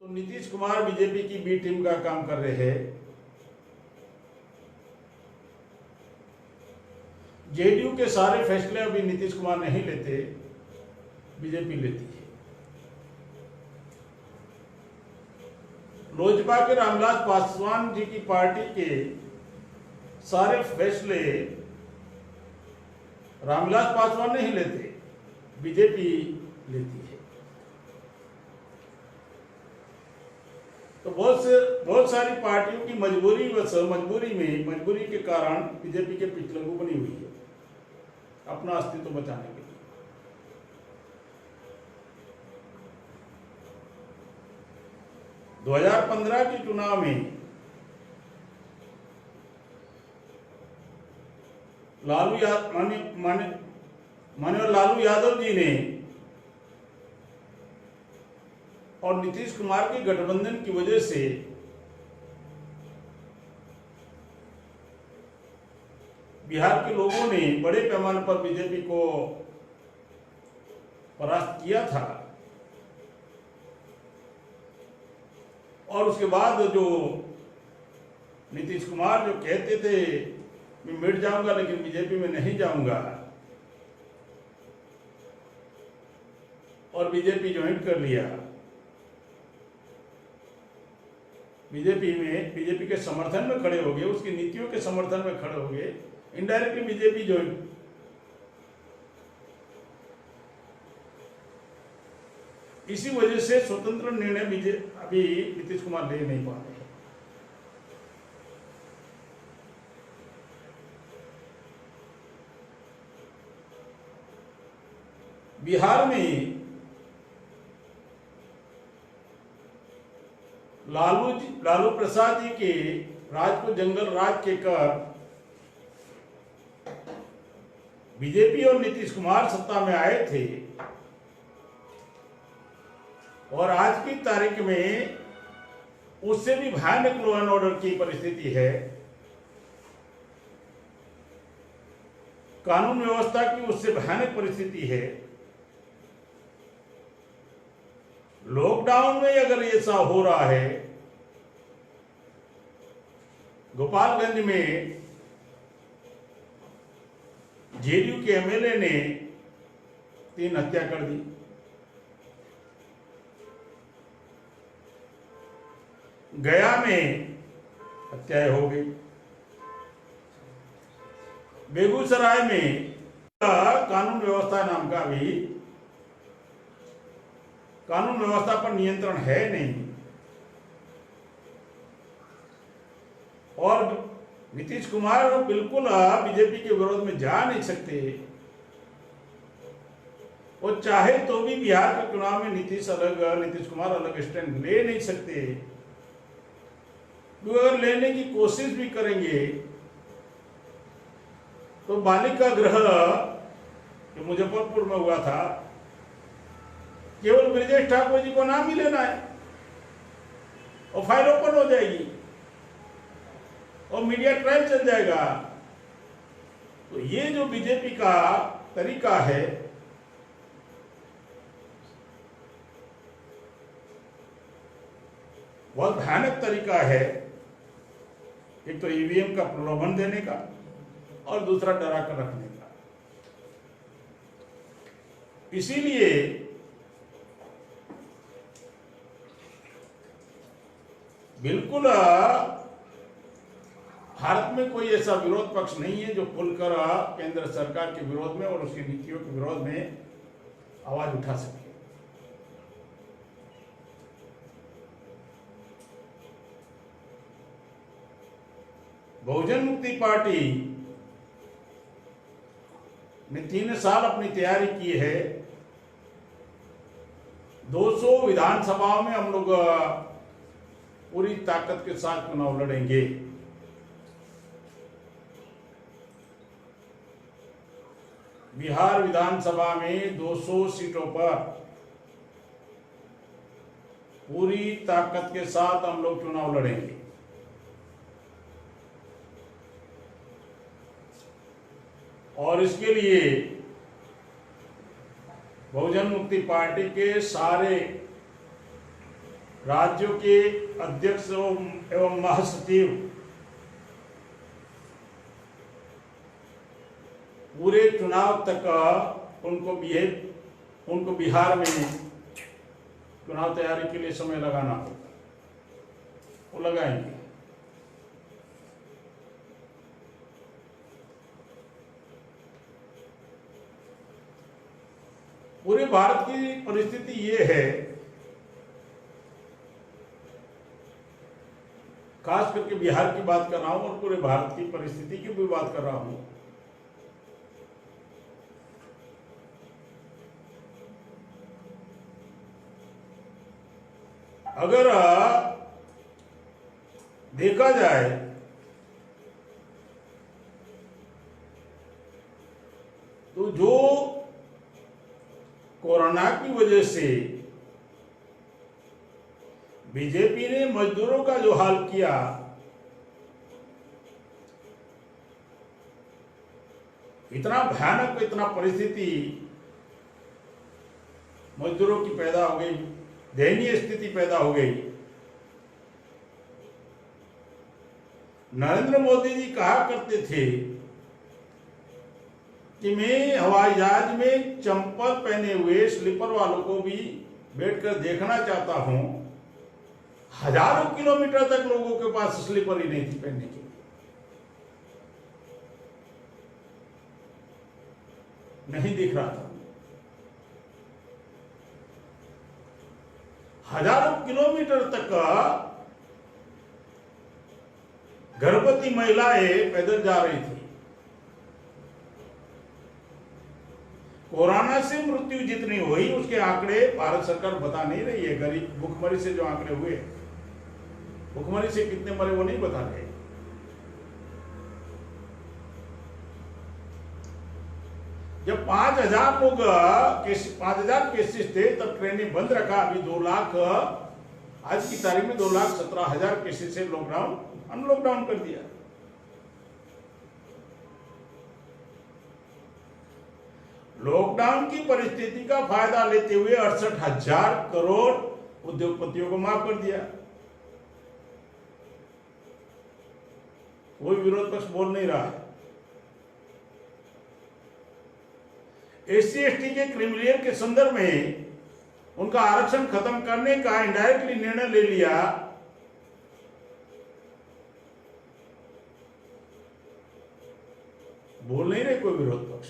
तो नीतीश कुमार बीजेपी की B team का काम कर रहे हैं। जेडीयू के सारे फैसले अभी नीतीश कुमार नहीं लेते, बीजेपी लेती है। लोजपा के रामविलास पासवान जी की पार्टी के सारे फैसले रामविलास पासवान नहीं लेते, बीजेपी लेती है। तो बहुत सारी पार्टियों की मजबूरी के कारण बीजेपी के पिछलगू बनी हुई है अपना अस्तित्व बचाने के लिए। दो 2015 के चुनाव में माननीय लालू यादव जी ने और नीतीश कुमार के गठबंधन की वजह से बिहार के लोगों ने बड़े पैमाने पर बीजेपी को परास्त किया था। और उसके बाद जो नीतीश कुमार जो कहते थे मैं मिट जाऊंगा लेकिन बीजेपी में नहीं जाऊंगा, और बीजेपी ज्वाइन कर लिया। बीजेपी के समर्थन में खड़े हो गए, उसकी नीतियों के समर्थन में खड़े हो गए, इनडायरेक्टली बीजेपी ज्वाइन। इसी वजह से स्वतंत्र निर्णय अभी नीतीश कुमार ले नहीं पा रहे हैं। बिहार में लालू प्रसाद जी के राज को जंगल राज के कर बीजेपी और नीतीश कुमार सत्ता में आए थे, और आज की तारीख में उससे भी भयानक लॉ एंड ऑर्डर की परिस्थिति है। कानून व्यवस्था की उससे भयानक परिस्थिति है। लॉकडाउन में अगर ऐसा हो रहा है, गोपालगंज में जेडीयू के एमएलए ने 3 हत्या कर दी। गया में हत्याएं हो गई। बेगूसराय में कानून व्यवस्था नाम का भी कानून व्यवस्था पर नियंत्रण है नहीं, और नीतीश कुमार बिल्कुल बीजेपी के विरोध में जा नहीं सकते। वो चाहे तो भी बिहार के चुनाव में नीतीश कुमार अलग स्टैंड ले नहीं सकते। अगर लेने की कोशिश भी करेंगे तो बालिका गृह जो मुजफ्फरपुर में हुआ था, केवल ब्रजेश ठाकुर जी को नाम ही लेना है और फाइल ओपन हो जाएगी और मीडिया ट्रायल चल जाएगा। तो ये जो बीजेपी का तरीका है, बहुत भयानक तरीका है। एक तो ईवीएम का प्रलोभन देने का और दूसरा डरा कर रखने का। इसीलिए बिल्कुल भारत में कोई ऐसा विरोध पक्ष नहीं है जो खुलकर केंद्र सरकार के विरोध में और उसकी नीतियों के विरोध में आवाज उठा सके। बहुजन मुक्ति पार्टी ने 3 साल अपनी तैयारी की है। 200 विधानसभाओं में हम लोग पूरी ताकत के साथ चुनाव लड़ेंगे। बिहार विधानसभा में 200 सीटों पर पूरी ताकत के साथ हम लोग चुनाव लड़ेंगे। और इसके लिए बहुजन मुक्ति पार्टी के सारे राज्यों के अध्यक्ष एवं महासचिव पूरे चुनाव तक उनको बिहार में चुनाव तैयारी के लिए समय लगाना होगा, वो लगाएंगे। पूरे भारत की परिस्थिति ये है, खास करके बिहार की बात कर रहा हूं और पूरे भारत की परिस्थिति की भी बात कर रहा हूं। अगर देखा जाए तो जो कोरोना की वजह से बीजेपी ने मजदूरों का जो हाल किया, इतना भयानक, इतना परिस्थिति मजदूरों की पैदा हो गई, दयनीय स्थिति पैदा हो गई। नरेंद्र मोदी जी कहा करते थे कि मैं हवाई जहाज में चंपल पहने हुए स्लीपर वालों को भी बैठकर देखना चाहता हूं। हजारों किलोमीटर तक लोगों के पास स्लीपर ही नहीं थी पहनने के लिए। नहीं दिख रहा था। हजारों किलोमीटर तक गर्भवती महिलाएं पैदल जा रही थी। कोरोना से मृत्यु जितनी हुई उसके आंकड़े भारत सरकार बता नहीं रही है। गरीब भूखमरी से जो आंकड़े हुए, भूखमरी से कितने मरे वो नहीं बता रहे। जब 5,000 लोग 5,000 केसेस थे तब ट्रेनें बंद रखा। अभी 2 लाख, आज की तारीख में 2,17,000 केसेस से लॉकडाउन अनलॉकडाउन कर दिया। लॉकडाउन की परिस्थिति का फायदा लेते हुए 68,000 करोड़ उद्योगपतियों को माफ कर दिया। कोई विरोध पक्ष बोल नहीं रहा है। एससी एसटी के क्रिमिलियर के संदर्भ में उनका आरक्षण खत्म करने का इनडायरेक्टली निर्णय ले लिया। बोल नहीं रहे कोई विरोध पक्ष।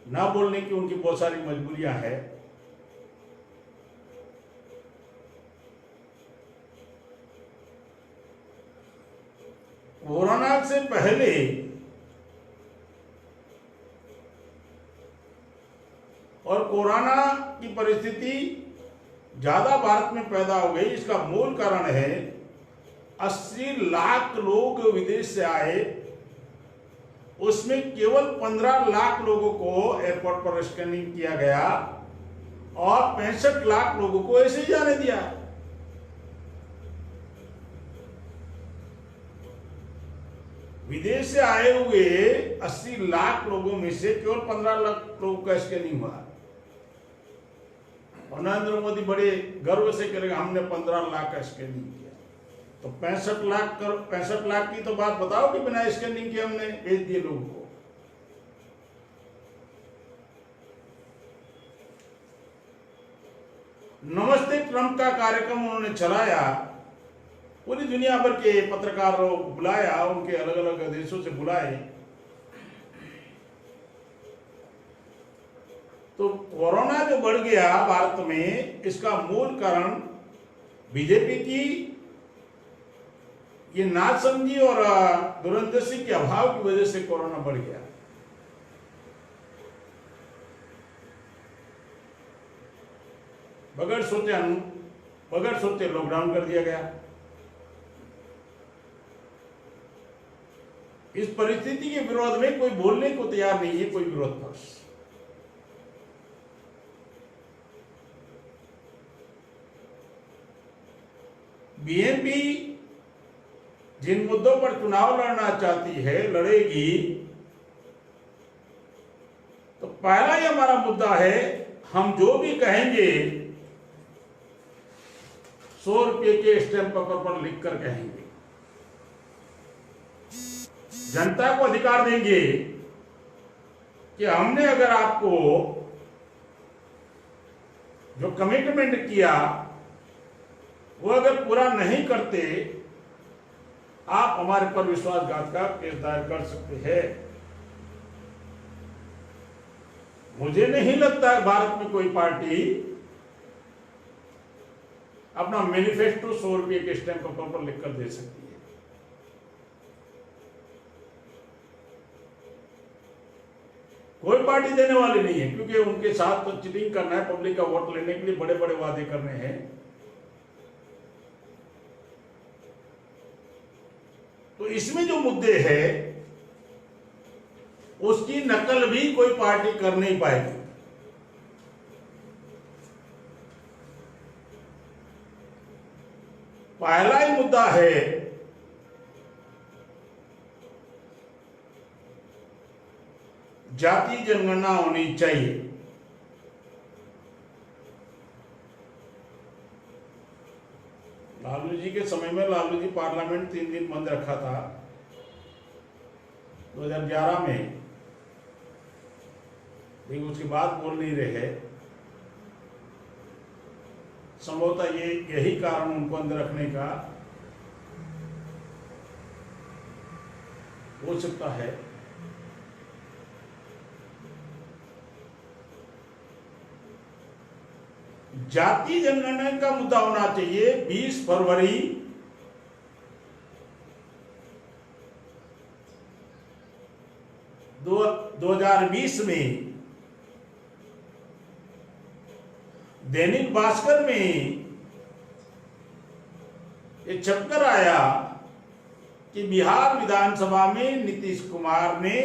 ना बोलने की उनकी बहुत सारी मजबूरियां हैं। कोरोना से पहले और कोरोना की परिस्थिति ज्यादा भारत में पैदा हो गई, इसका मूल कारण है 80 लाख लोग विदेश से आए, उसमें केवल 15 लाख लोगों को एयरपोर्ट पर स्कैनिंग किया गया और 65 लाख लोगों को ऐसे ही जाने दिया। विदेश से आए हुए 80 लाख लोगों में से केवल 15 लाख लोगों का स्कैनिंग हुआ। और नरेंद्र मोदी बड़े गर्व से करेंगे हमने 15 लाख का स्कैनिंग किया। तो 65 लाख की तो बात बताओ कि बिना स्कैनिंग के हमने भेज दिए लोगों को। नमस्ते ट्रंप का कार्यक्रम उन्होंने चलाया, पूरी दुनिया भर के पत्रकारों को बुलाया, उनके अलग अलग देशों से बुलाए। तो कोरोना जो बढ़ गया भारत में, इसका मूल कारण बीजेपी की ये नासमझी और दूरंदेशी के अभाव की वजह से कोरोना बढ़ गया। बगैर सोचे लॉकडाउन कर दिया गया। इस परिस्थिति के विरोध में कोई बोलने को तैयार नहीं है, कोई विरोध पक्ष। बीएमपी जिन मुद्दों पर चुनाव लड़ना चाहती है लड़ेगी। तो पहला ही हमारा मुद्दा है, हम जो भी कहेंगे 100 रुपये के स्टैंप पेपर पर लिखकर कहेंगे। जनता को अधिकार देंगे कि हमने अगर आपको जो कमिटमेंट किया वो अगर पूरा नहीं करते, आप हमारे पर विश्वासघात का केस दायर कर सकते हैं। मुझे नहीं लगता भारत में कोई पार्टी अपना मैनिफेस्टो 100 रुपये के स्टैंप पेपर पर लिखकर दे सकती है। कोई पार्टी देने वाली नहीं है, क्योंकि उनके साथ तो चीटिंग करना है, पब्लिक का वोट लेने के लिए बड़े बड़े वादे करने हैं। तो इसमें जो मुद्दे हैं उसकी नकल भी कोई पार्टी कर नहीं पाएगी। पहला ही मुद्दा है जाति जनगणना होनी चाहिए। लालू जी के समय में लालू जी पार्लियामेंट 3 दिन बंद रखा था 2011 में, लेकिन उसके बाद बोल नहीं रहे। संभवतः यही कारण उनको अंदर रखने का हो सकता है। जाति जनगणना का मुद्दा होना चाहिए 20 फरवरी 2020 में दैनिक भास्कर में ये छपकर आया कि बिहार विधानसभा में नीतीश कुमार ने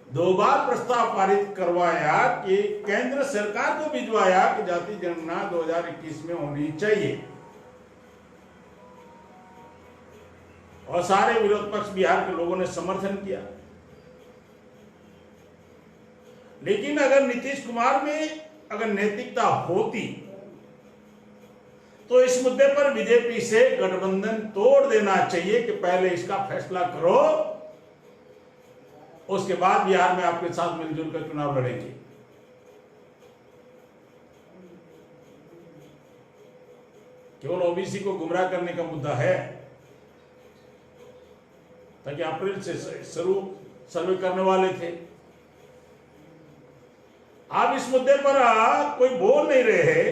2 बार प्रस्ताव पारित करवाया कि केंद्र सरकार को भिजवाया कि जाति जनगणना 2021 में होनी चाहिए, और सारे विरोध पक्ष बिहार के लोगों ने समर्थन किया। लेकिन अगर नीतीश कुमार में अगर नैतिकता होती तो इस मुद्दे पर बीजेपी से गठबंधन तोड़ देना चाहिए कि पहले इसका फैसला करो, उसके बाद बिहार में आपके साथ मिलजुल कर चुनाव लड़ेंगे। केवल ओबीसी को गुमराह करने का मुद्दा है, ताकि अप्रैल से शुरू सर्वे करने वाले थे। आप इस मुद्दे पर कोई बोल नहीं रहे,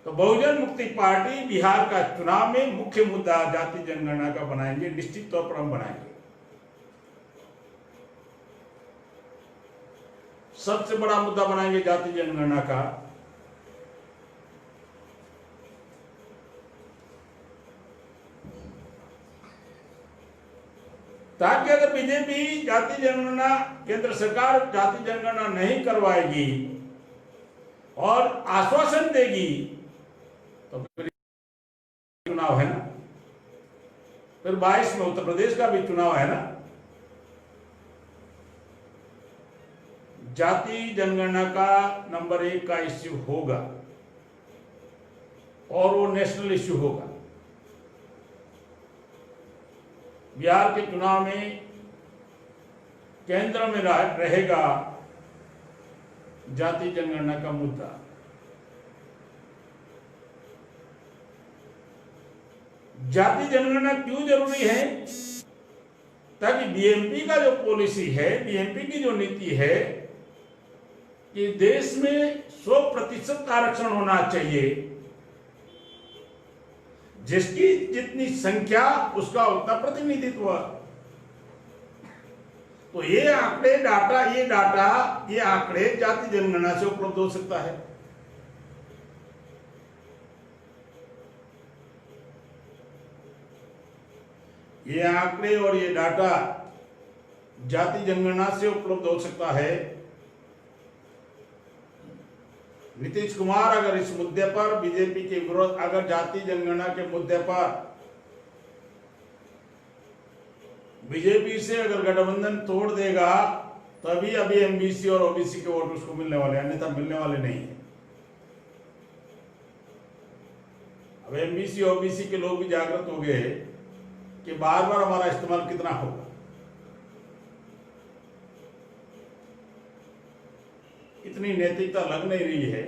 तो बहुजन मुक्ति पार्टी बिहार का चुनाव में मुख्य मुद्दा जाति जनगणना का बनाएंगे, निश्चित तौर पर हम बनाएंगे। सबसे बड़ा मुद्दा बनाएंगे जाति जनगणना का। ताकि अगर बीजेपी जाति जनगणना, केंद्र सरकार जाति जनगणना नहीं करवाएगी और आश्वासन देगी, तो फिर चुनाव है ना, फिर 22 में उत्तर प्रदेश का भी चुनाव है ना। जाति जनगणना का नंबर 1 का इश्यू होगा और वो नेशनल इश्यू होगा। बिहार के चुनाव में केंद्र में रहेगा जाति जनगणना का मुद्दा। जाति जनगणना क्यों जरूरी है? ताकि बीएमपी का जो पॉलिसी है, बीएमपी की जो नीति है कि देश में 100% आरक्षण होना चाहिए, जिसकी जितनी संख्या उसका उतना प्रतिनिधित्व। तो ये आंकड़े ये आंकड़े जाति जनगणना से उपलब्ध हो सकता है। ये आंकड़े और ये डाटा जाति जनगणना से उपलब्ध हो सकता है। नीतीश कुमार अगर इस मुद्दे पर बीजेपी के विरोध, अगर जाति जनगणना के मुद्दे पर बीजेपी से अगर गठबंधन तोड़ देगा तभी अभी एमबीसी और ओबीसी के वोट उसको मिलने वाले, अन्यथा मिलने वाले नहीं है। अब एमबीसी ओबीसी के लोग भी जागृत हो गए कि बार बार हमारा इस्तेमाल कितना होगा। इतनी नैतिकता लग नहीं रही है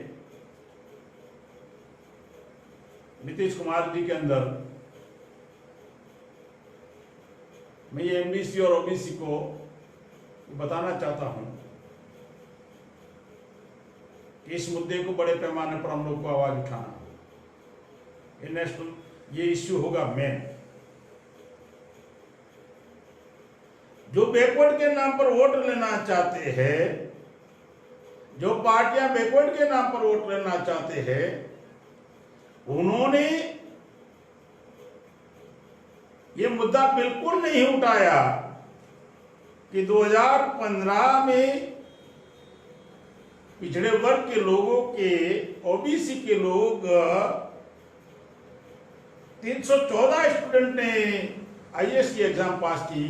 नीतीश कुमार जी के अंदर। मैं ये एमबीसी और ओबीसी को बताना चाहता हूं कि इस मुद्दे को बड़े पैमाने पर हम लोग को आवाज उठाना होगा। ये नेशनल ये इश्यू होगा मेन। जो बैकवर्ड के नाम पर वोट लेना चाहते हैं, जो पार्टियां बैकवर्ड के नाम पर वोट लेना चाहते हैं, उन्होंने ये मुद्दा बिल्कुल नहीं उठाया कि 2015 में पिछड़े वर्ग के लोगों के, ओबीसी के लोग 314 स्टूडेंट ने आईएएस की एग्जाम पास की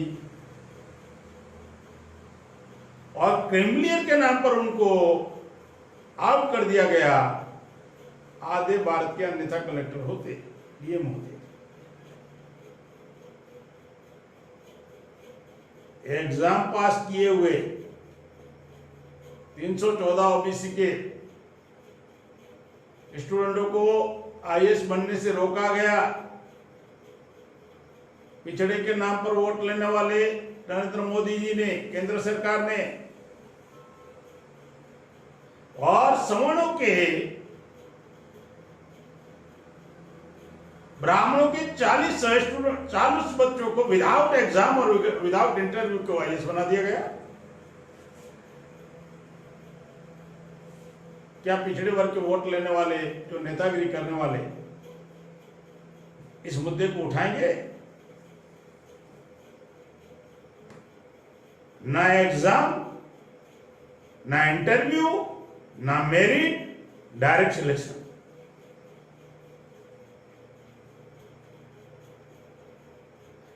और क्रेमलियर के नाम पर उनको आउट कर दिया गया। आधे भारत के अन्यथा कलेक्टर होते, डीएम होते। एग्जाम पास किए हुए 314 ओबीसी के स्टूडेंटों को आईएएस बनने से रोका गया। पिछड़े के नाम पर वोट लेने वाले नरेंद्र मोदी जी ने, केंद्र सरकार ने, और सवर्णों के, ब्राह्मणों के 40 बच्चों को विदाउट एग्जाम और विदाउट इंटरव्यू को आईएएस बना दिया गया। क्या पिछड़े वर्ग के वोट लेने वाले, जो नेतागिरी करने वाले, इस मुद्दे को उठाएंगे? ना एग्जाम, ना इंटरव्यू, ना मेरिट, डायरेक्ट सिलेक्शन।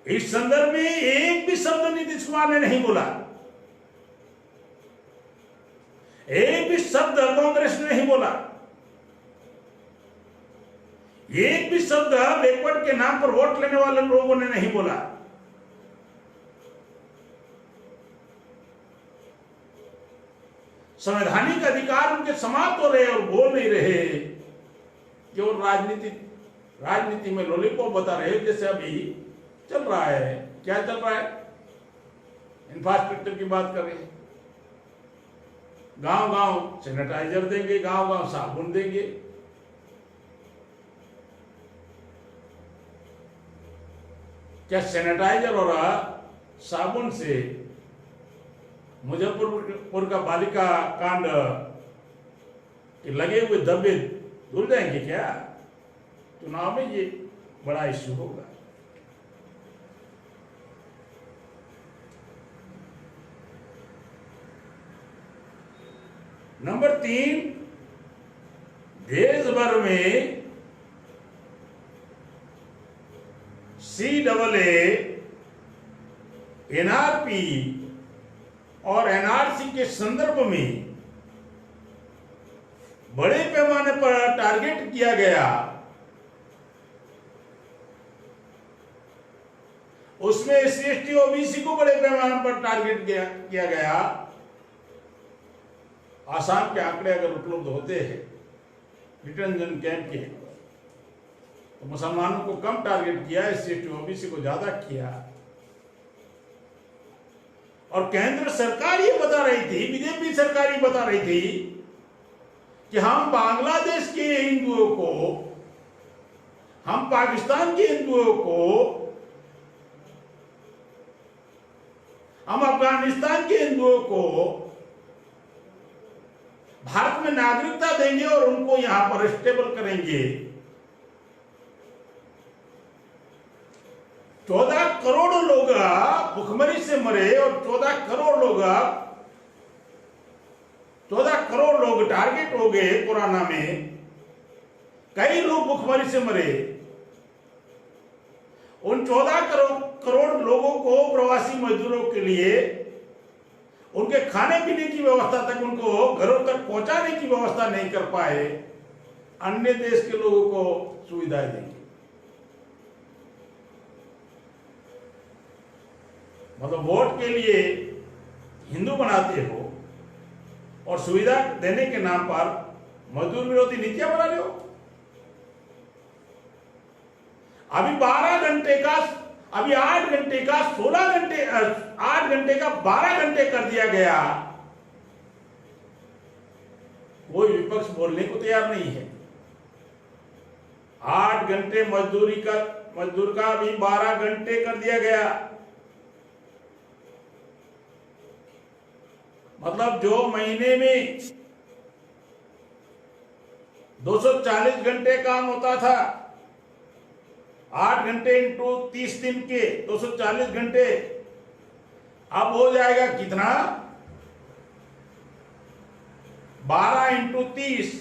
इस संदर्भ में एक भी शब्द नीतीश कुमार ने नहीं बोला, एक भी शब्द कांग्रेस ने नहीं बोला, एक भी शब्द बैकवर्ड के नाम पर वोट लेने वाले लोगों ने नहीं बोला। संवैधानिक अधिकार उनके समाप्त हो रहे और बोल नहीं रहे, केवल राजनीति में लॉलीपॉप बता रहे, जैसे अभी चल रहा है। क्या चल रहा है? इंफ्रास्ट्रक्चर की बात कर रहे हैं। गांव गांव सैनिटाइजर देंगे, गांव गांव साबुन देंगे। क्या सैनिटाइजर और साबुन से मुजफ्फरपुर का बालिका कांड के लगे हुए धब्बे धुल जाएंगे क्या? चुनाव में ये बड़ा इश्यू होगा। नंबर 3, देश भर में CAA, NRP और NRC के संदर्भ में बड़े पैमाने पर टारगेट किया गया। उसमें SC ST OBC को बड़े पैमाने पर टारगेट किया गया। आसाम के आंकड़े अगर उपलब्ध होते हैं डिटेंशन कैंप के, तो मुसलमानों को कम टारगेट किया, SC ST OBC को ज्यादा किया। और केंद्र सरकार ये बता रही थी, बीजेपी सरकार ये बता रही थी कि हम बांग्लादेश के हिंदुओं को, हम पाकिस्तान के हिंदुओं को, हम अफगानिस्तान के हिंदुओं को भारत में नागरिकता देंगे और उनको यहां पर स्टेबल करेंगे। 14 करोड़ लोग भुखमरी से मरे और 14 करोड़ लोग 14 करोड़ लोग टारगेट हो गए कोरोना में, कई लोग भूखमरी से मरे। उन 14 करोड़ लोगों को, प्रवासी मजदूरों के लिए उनके खाने पीने की व्यवस्था तक, उनको घरों तक पहुंचाने की व्यवस्था नहीं कर पाए। अन्य देश के लोगों को सुविधाएं देंगे, मतलब वोट के लिए हिंदू बनाते हो और सुविधा देने के नाम पर मजदूर विरोधी नीतियां बना रहे हो। अभी 12 घंटे का, अभी 8 घंटे का 16 घंटे, 8 घंटे का 12 घंटे कर दिया गया। कोई विपक्ष बोलने को तैयार नहीं है। 8 घंटे मजदूर का अभी 12 घंटे कर दिया गया। मतलब जो महीने में 240 घंटे काम होता था, 8 घंटे इंटू 30 दिन के 240 घंटे, अब हो जाएगा कितना? 12 इंटू 30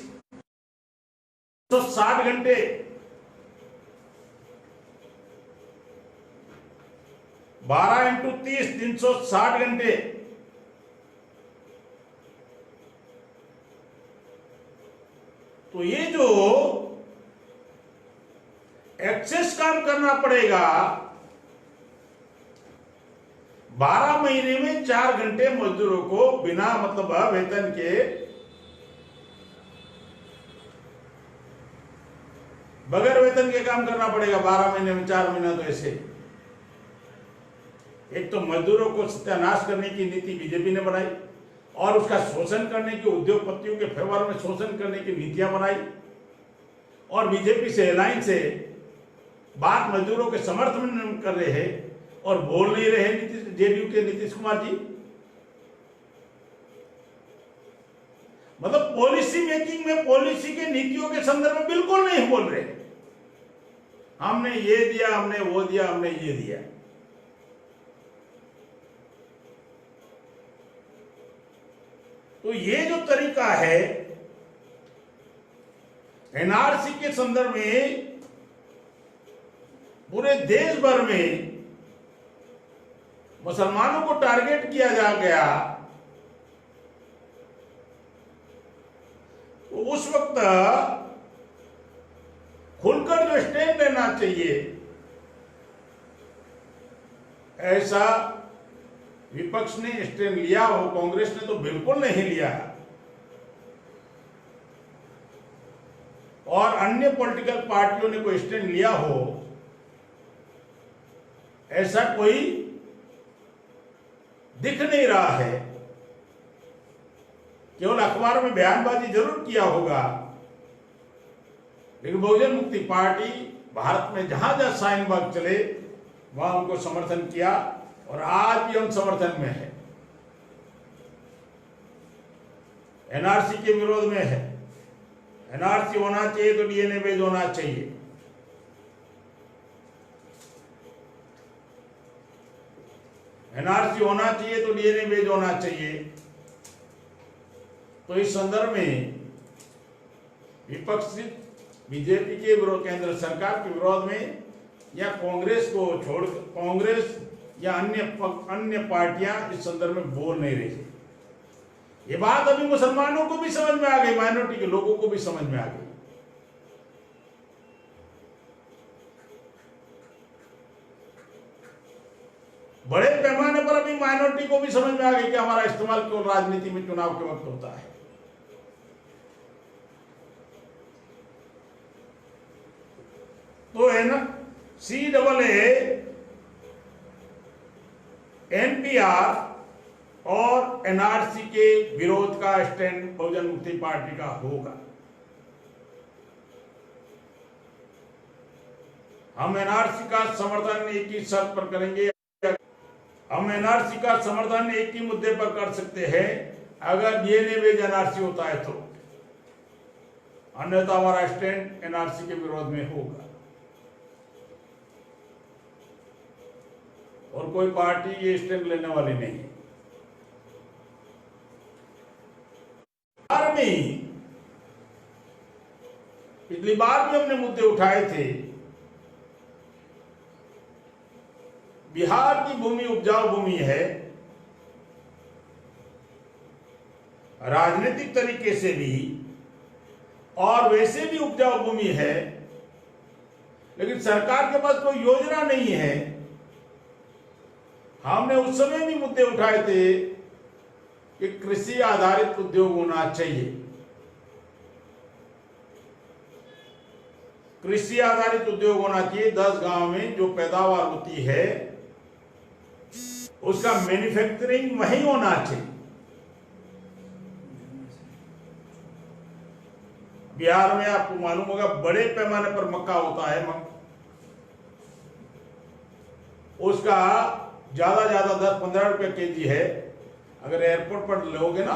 160 घंटे। 12 इंटू 30 360 घंटे। तो ये जो एक्सेस काम करना पड़ेगा, 12 महीने में 4 घंटे मजदूरों को बिना मतलब वेतन के, बगैर वेतन के काम करना पड़ेगा 12 महीने में 4 महीना। तो ऐसे एक तो मजदूरों को सत्यानाश करने की नीति बीजेपी ने बनाई और उसका शोषण करने की, उद्योगपतियों के फेवर में शोषण करने की नीतियां बनाई, और बीजेपी से अलायंस से बात मजदूरों के समर्थन में कर रहे हैं और बोल नहीं रहे जेडीयू के नीतीश कुमार जी। मतलब पॉलिसी मेकिंग में, पॉलिसी के नीतियों के संदर्भ में बिल्कुल नहीं बोल रहे। हमने ये दिया, हमने वो दिया, हमने ये दिया। तो ये जो तरीका है एनआरसी के संदर्भ में, पूरे देश भर में मुसलमानों को टारगेट किया जा गया, तो उस वक्त खुलकर जो स्टैंड लेना चाहिए, ऐसा विपक्ष ने स्टैंड लिया हो, कांग्रेस ने तो बिल्कुल नहीं लिया। और अन्य पॉलिटिकल पार्टियों ने कोई स्टैंड लिया हो, ऐसा कोई दिख नहीं रहा है। केवल अखबार में बयानबाजी जरूर किया होगा, लेकिन बहुजन मुक्ति पार्टी भारत में जहां जहां शाहीन बाग चले वहां उनको समर्थन किया और आज भी हम समर्थन में है। एनआरसी के विरोध में है। एनआरसी होना चाहिए तो डीएनए बेस होना चाहिए। एनआरसी होना चाहिए तो डीएनए बेस होना चाहिए। तो इस संदर्भ में विपक्ष बीजेपी के विरोध, केंद्र सरकार के विरोध में, या कांग्रेस को छोड़, कांग्रेस या अन्य पार्टियां इस संदर्भ में बोल नहीं रही। ये बात अभी मुसलमानों को भी समझ में आ गई, माइनॉरिटी के लोगों को भी समझ में आ गई। बड़े पैमाने पर अभी माइनॉरिटी को भी समझ में आ गई कि हमारा इस्तेमाल केवल राजनीति में चुनाव के वक्त होता है। तो है ना, CAA, NPR और एनआरसी के विरोध का स्टैंड बहुजन मुक्ति पार्टी का होगा। हम एनआरसी का समर्थन एक ही शर्त पर करेंगे। हम एनआरसी का समर्थन एक ही मुद्दे पर कर सकते हैं, अगर डीएनए बेस एनआरसी होता है तो, अन्यथा हमारा स्टैंड एनआरसी के विरोध में होगा। और कोई पार्टी ये स्टैंड लेने वाली नहीं है। बिहार में पिछली बार भी हमने मुद्दे उठाए थे। बिहार की भूमि उपजाऊ भूमि है, राजनीतिक तरीके से भी और वैसे भी उपजाऊ भूमि है, लेकिन सरकार के पास कोई योजना नहीं है। हमने उस समय भी मुद्दे उठाए थे कि कृषि आधारित उद्योग होना चाहिए। कृषि आधारित उद्योग होना चाहिए। 10 गांव में जो पैदावार होती है उसका मैन्युफैक्चरिंग वहीं होना चाहिए। बिहार में आपको मालूम होगा बड़े पैमाने पर मक्का होता है। उसका ज्यादा 10-15 रुपए केजी है। अगर एयरपोर्ट पर लोगे ना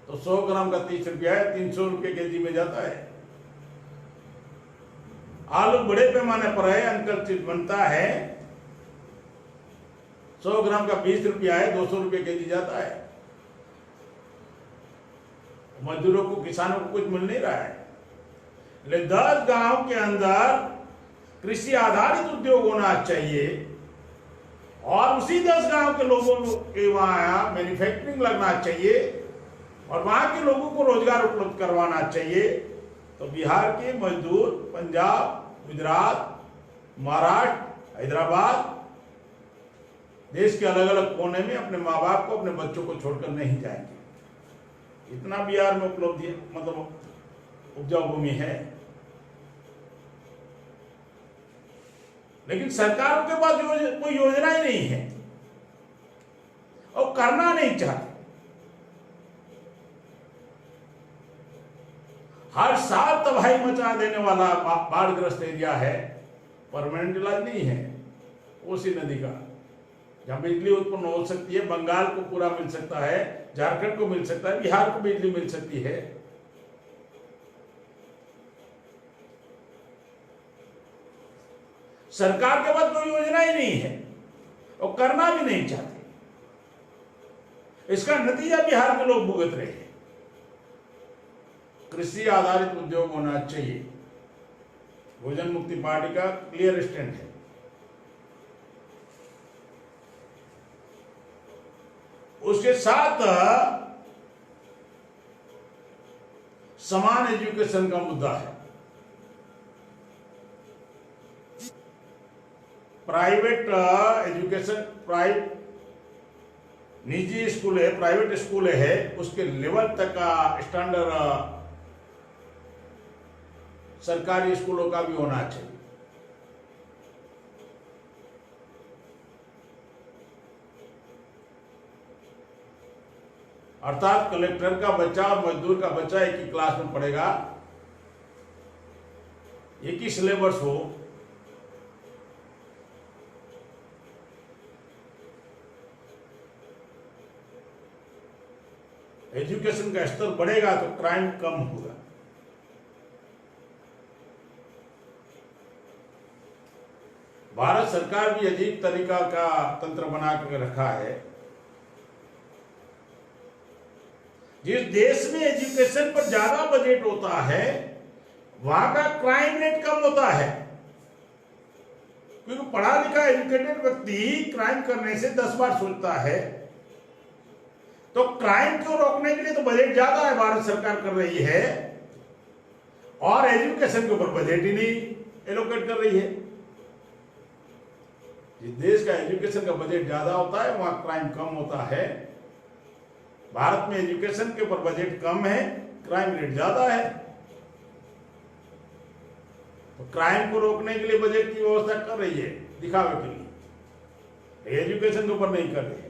तो 100 ग्राम का 30 रुपया है, 300 रुपये केजी में जाता है। आलू बड़े पैमाने पर है, अंकल चिप्स बनता है, 100 ग्राम का 20 रुपया है, 200 रुपये केजी जाता है। मजदूरों को, किसानों को कुछ मिल नहीं रहा है। लेकिन 10 गांव के अंदर कृषि आधारित उद्योग होना चाहिए और उसी 10 गांव के लोगों के वहां मैन्युफैक्चरिंग लगना चाहिए और वहां के लोगों को रोजगार उपलब्ध करवाना चाहिए। तो बिहार के मजदूर पंजाब, गुजरात, महाराष्ट्र, हैदराबाद, देश के अलग अलग कोने में अपने माँ बाप को, अपने बच्चों को छोड़कर नहीं जाएंगे। इतना बिहार में उपलब्धि, मतलब उपजाऊ भूमि है। लेकिन सरकारों के पास कोई योजना ही नहीं है और करना नहीं चाहते। हर साल तबाही मचा देने वाला बाढ़ग्रस्त एरिया है, परमानेंट इलाज नहीं है। कोसी नदी का जहां बिजली उत्पन्न हो सकती है, बंगाल को पूरा मिल सकता है, झारखंड को मिल सकता है, बिहार को बिजली मिल सकती है। सरकार के पास कोई योजना ही नहीं है और करना भी नहीं चाहते। इसका नतीजा बिहार के लोग भुगत रहे हैं। कृषि आधारित उद्योग होना चाहिए, भोजन मुक्ति पार्टी का क्लियर स्टैंड है। उसके साथ समान एजुकेशन का मुद्दा है। प्राइवेट एजुकेशन, निजी स्कूल है, प्राइवेट स्कूल है, उसके लेवल तक का स्टैंडर्ड सरकारी स्कूलों का भी होना चाहिए। अर्थात कलेक्टर का बच्चा और मजदूर का बच्चा एक ही क्लास में पढ़ेगा, एक ही सिलेबस हो, एजुकेशन का स्तर बढ़ेगा तो क्राइम कम होगा। भारत सरकार भी अजीब तरीका का तंत्र बना कर रखा है। जिस देश में एजुकेशन पर ज्यादा बजट होता है वहां का क्राइम रेट कम होता है, क्योंकि पढ़ा लिखा एजुकेटेड व्यक्ति क्राइम करने से 10 बार सोचता है। तो क्राइम को रोकने के लिए तो बजट ज्यादा है, भारत सरकार कर रही है, और एजुकेशन के ऊपर बजट ही नहीं एलोकेट कर रही है। जिस देश का एजुकेशन का बजट ज्यादा होता है वहां क्राइम कम होता है। भारत में एजुकेशन के ऊपर बजट कम है, क्राइम रेट ज्यादा है। तो क्राइम को रोकने के लिए बजट की व्यवस्था कर रही है दिखावे के लिए, एजुकेशन के ऊपर नहीं कर रही है।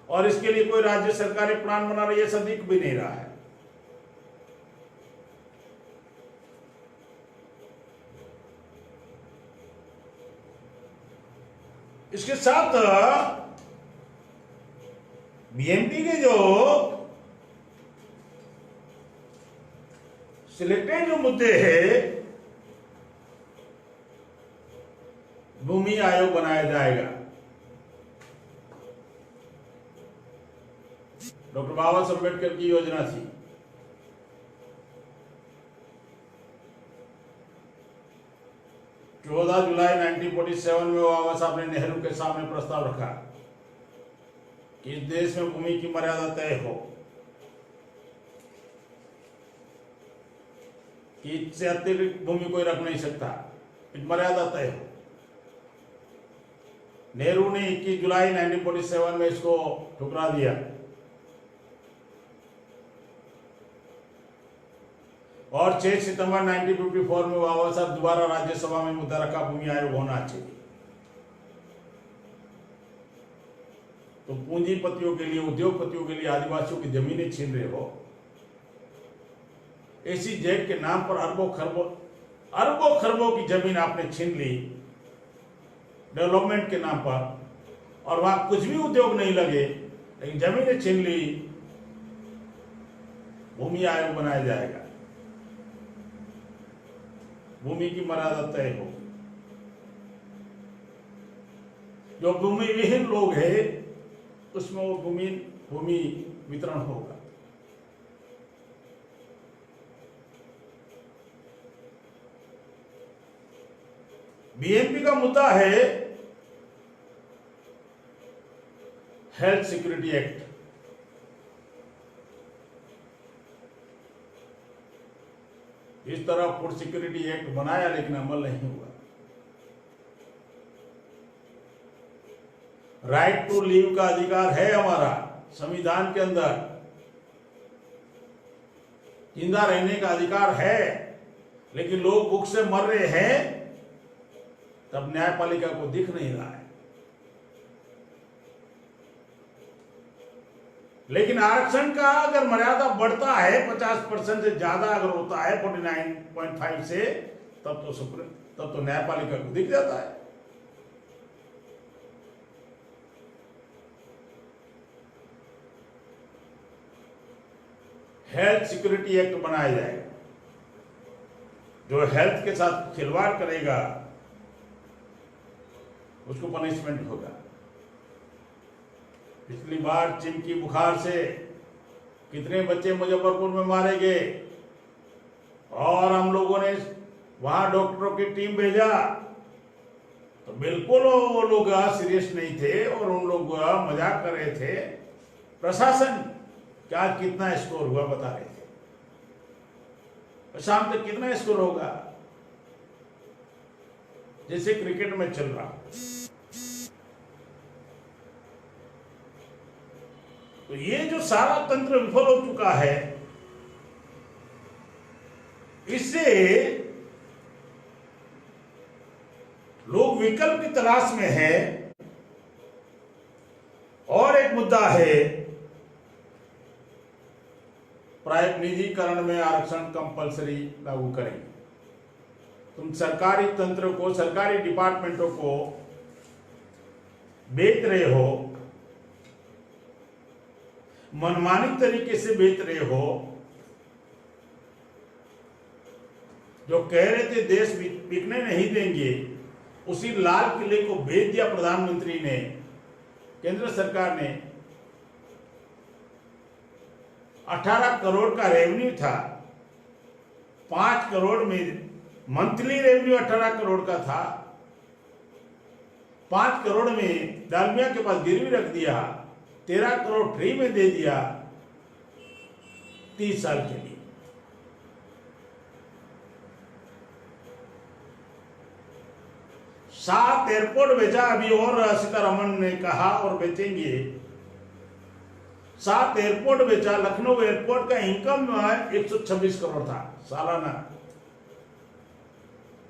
और इसके लिए कोई राज्य सरकारें प्लान बना रही है, ऐसा दिख भी नहीं रहा है। इसके साथ बीएमपी के जो सिलेक्टेड जो मुद्दे हैं, भूमि आयोग बनाया जाएगा। डॉक्टर बाबा साहब अम्बेडकर की योजना थी। चौदह जुलाई 1947 में बाबा साहब ने नेहरू के सामने प्रस्ताव रखा कि इस देश में भूमि की मर्यादा तय हो कि इससे अतिरिक्त भूमि कोई रख नहीं सकता, मर्यादा तय हो। नेहरू ने 21 जुलाई 1947 में इसको ठुकरा दिया और 6 सितंबर 1954 में बाबा साहब दोबारा राज्यसभा में मुद्दा रखा भूमि आयोग होना चाहिए। तो पूंजीपतियों के लिए, उद्योगपतियों के लिए आदिवासियों की जमीनें छीन रहे हो, ऐसी जेड के नाम पर अरबों खरबों की जमीन आपने छीन ली डेवलपमेंट के नाम पर, और वहां कुछ भी उद्योग नहीं लगे, लेकिन जमीनें छीन ली। भूमि आयोग बनाया जाएगा, भूमि की मर्यादा तय हो, जो भूमि विहीन लोग हैं उसमें वो भूमि वितरण होगा। बीएनपी का मुद्दा है हेल्थ सिक्योरिटी एक्ट। इस तरह फूड सिक्योरिटी एक्ट बनाया लेकिन अमल नहीं हुआ। राइट टू लीव का अधिकार है हमारा संविधान के अंदर, जिंदा रहने का अधिकार है, लेकिन लोग भूख से मर रहे हैं तब न्यायपालिका को दिख नहीं रहा है। लेकिन आरक्षण का अगर मर्यादा बढ़ता है 50% से ज्यादा अगर होता है 49.5 से, तब तो न्यायपालिका को दिख जाता है। हेल्थ सिक्योरिटी एक्ट बनाया जाएगा, जो हेल्थ के साथ खिलवाड़ करेगा उसको पनिशमेंट होगा। पिछली बार चिमकी बुखार से कितने बच्चे मुजफ्फरपुर में मारे गए, और हम लोगों ने वहां डॉक्टरों की टीम भेजा तो बिल्कुल वो लोग सीरियस नहीं थे और उन लोग मजाक कर रहे थे। प्रशासन क्या कितना स्कोर हुआ बता रहे थे, शाम तक कितना स्कोर होगा, जैसे क्रिकेट में चल रहा। तो ये जो सारा तंत्र विफल हो चुका है, इससे लोग विकल्प की तलाश में हैं। और एक मुद्दा है निजीकरण में आरक्षण कंपलसरी लागू करेंगे। तुम सरकारी तंत्र को, सरकारी डिपार्टमेंटों को बेच रहे हो, मनमानी तरीके से बेच रहे हो। जो कह रहे थे देश बिकने नहीं देंगे, उसी लाल किले को बेच दिया प्रधानमंत्री ने, केंद्र सरकार ने। 18 करोड़ का रेवेन्यू था, 5 करोड़ में मंथली रेवेन्यू 18 करोड़ का था, 5 करोड़ में डालमिया के पास गिरवी रख दिया, 13 करोड़ फ्री में दे दिया 30 साल के लिए। सात एयरपोर्ट बेचा, अभी और सीतारमण ने कहा और बेचेंगे। 7 एयरपोर्ट बेचा। लखनऊ एयरपोर्ट का इनकम 126 करोड़ था सालाना,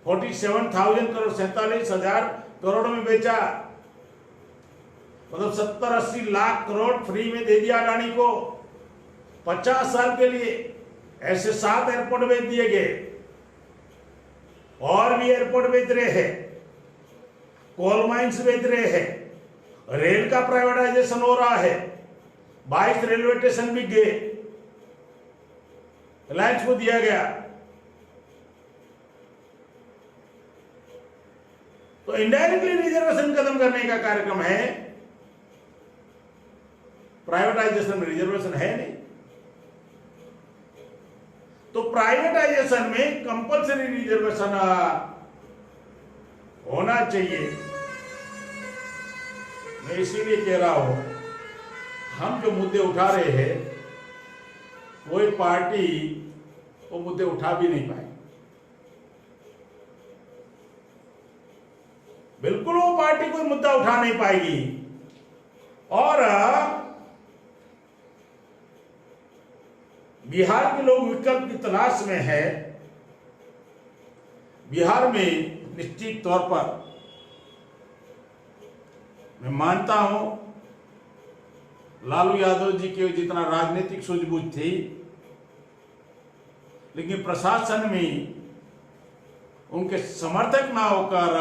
47,000 करोड़, 47,000 करोड़ में बेचा, मतलब 70-80 लाख करोड़ फ्री में दे दिया अडानी को 50 साल के लिए। ऐसे 7 एयरपोर्ट बेच दिए गए, और भी एयरपोर्ट बेच रहे हैं, कोल माइंस बेच रहे हैं, रेल का प्राइवेटाइजेशन हो रहा है, 22 रेलवे स्टेशन भी गए, रिलायंस को दिया गया। तो इनडायरेक्टली रिजर्वेशन खत्म करने का कार्यक्रम है प्राइवेटाइजेशन में रिजर्वेशन है नहीं। तो प्राइवेटाइजेशन में कंपलसरी रिजर्वेशन होना चाहिए। मैं इसीलिए कह रहा हूं, हम जो मुद्दे उठा रहे हैं कोई पार्टी वो मुद्दे उठा भी नहीं पाए। बिल्कुल वो पार्टी कोई मुद्दा उठा नहीं पाएगी। और बिहार के लोग विकल्प की तलाश में है। बिहार में निश्चित तौर पर मैं मानता हूं लालू यादव जी के जितना राजनीतिक सूझबूझ थी, लेकिन प्रशासन में उनके समर्थक ना होकर